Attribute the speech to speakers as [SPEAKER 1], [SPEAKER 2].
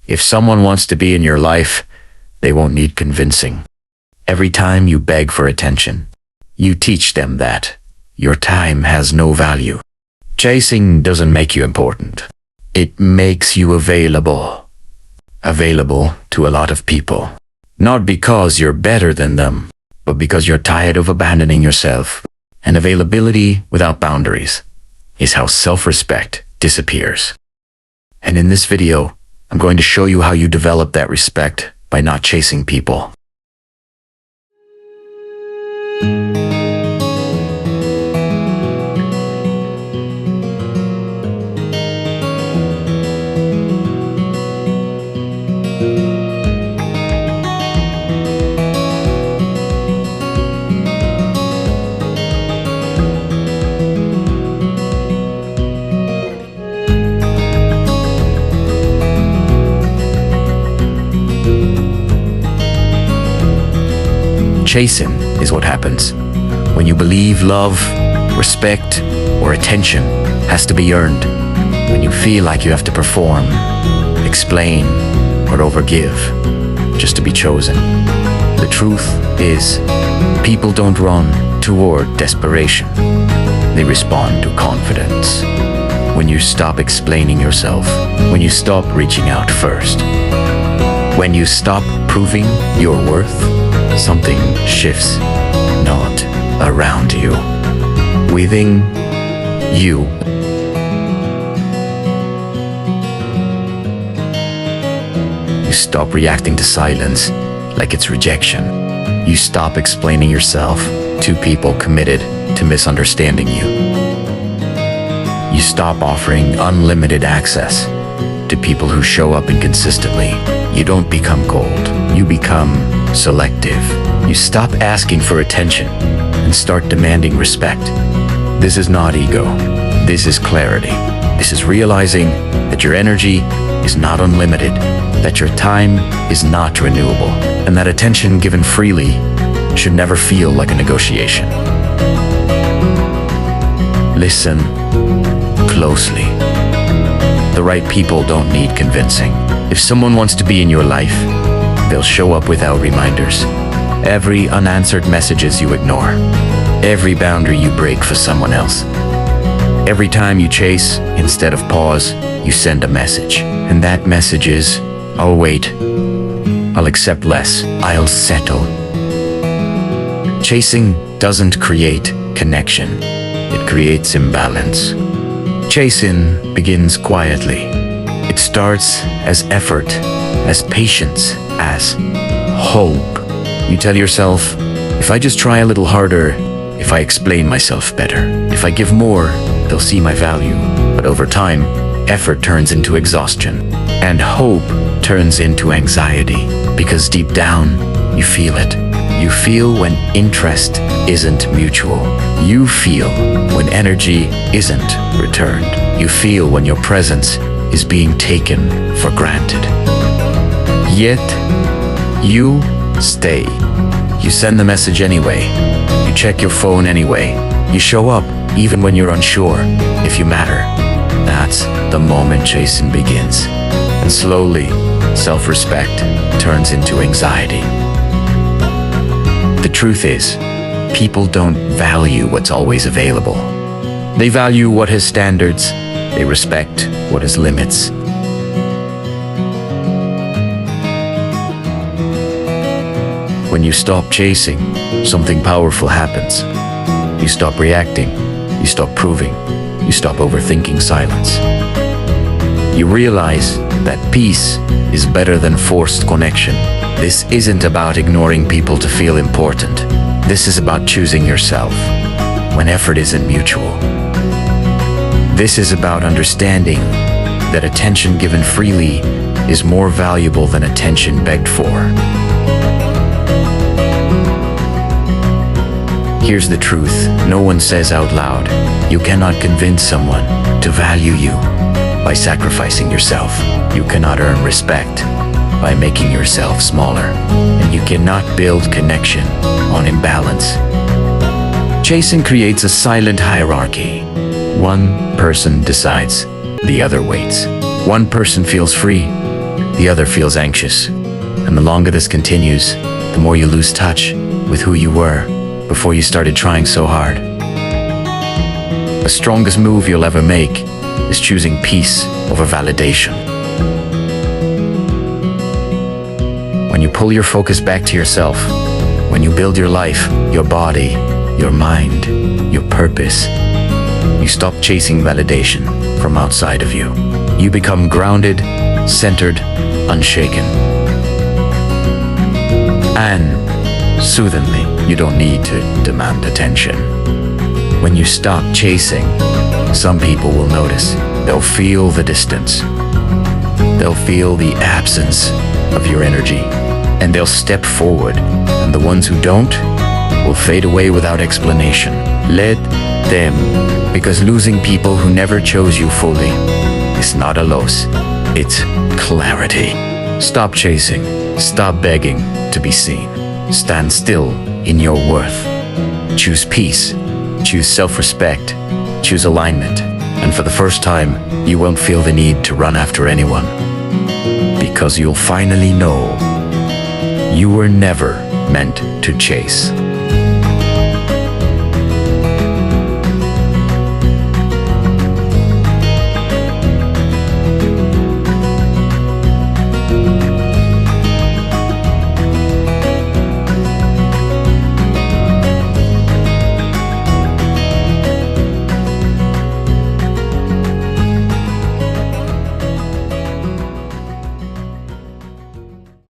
[SPEAKER 1] If someone wants to be in your life, they won't need convincing. Every time you beg for attention, you teach them that your time has no value. Chasing doesn't make you important. It makes you available. Available to a lot of people. Not because you're better than them, but because you're tired of abandoning yourself. And availability without boundaries is how self-respect disappears. And in this video, I'm going to show you how you develop that respect by not chasing people. Chasing is what happens when you believe love, respect, or attention has to be earned. When you feel like you have to perform, explain, or overgive just to be chosen. The truth is, people don't run toward desperation. They respond to confidence. When you stop explaining yourself, when you stop reaching out first, when you stop proving your worth, something shifts, not around you, within you. You stop reacting to silence like it's rejection. You stop explaining yourself to people committed to misunderstanding you. You stop offering unlimited access to people who show up inconsistently. You don't become cold, you become selective. You stop asking for attention and start demanding respect. This is not ego. This is clarity. This is realizing that your energy is not unlimited, that your time is not renewable, and that attention given freely should never feel like a negotiation. Listen closely. The right people don't need convincing. If someone wants to be in your life, they'll show up without reminders. Every unanswered messages you ignore. Every boundary you break for someone else. Every time you chase instead of pause, you send a message. And that message is, I'll wait. I'll accept less. I'll settle. Chasing doesn't create connection. It creates imbalance. Chasing begins quietly. It starts as effort, as patience, as hope. You tell yourself, if I just try a little harder, if I explain myself better, if I give more, they'll see my value. But over time, effort turns into exhaustion, and hope turns into anxiety, because deep down, you feel it. You feel when interest isn't mutual. You feel when energy isn't returned. You feel when your presence is being taken for granted. Yet, you stay. You send the message anyway. You check your phone anyway. You show up even when you're unsure if you matter. That's the moment chasing begins. And slowly, self-respect turns into anxiety. The truth is, people don't value what's always available. They value what has standards. They respect what has limits. When you stop chasing, something powerful happens. You stop reacting, you stop proving, you stop overthinking silence. You realize that peace is better than forced connection. This isn't about ignoring people to feel important. This is about choosing yourself when effort isn't mutual. This is about understanding that attention given freely is more valuable than attention begged for. Here's the truth, no one says out loud, you cannot convince someone to value you by sacrificing yourself. You cannot earn respect by making yourself smaller. And you cannot build connection on imbalance. Chasing creates a silent hierarchy. One person decides, the other waits. One person feels free, the other feels anxious. And the longer this continues, the more you lose touch with who you were before you started trying so hard. The strongest move you'll ever make is choosing peace over validation. When you pull your focus back to yourself, when you build your life, your body, your mind, your purpose, you stop chasing validation from outside of you. You become grounded, centered, unshaken. And soothingly, you don't need to demand attention. When you stop chasing, some people will notice. They'll feel the distance. They'll feel the absence of your energy. And they'll step forward. And the ones who don't will fade away without explanation. Let them. Because losing people who never chose you fully is not a loss. It's clarity. Stop chasing. Stop begging to be seen. Stand still in your worth. Choose peace. Choose self-respect. Choose alignment. And for the first time, you won't feel the need to run after anyone. Because you'll finally know you were never meant to chase.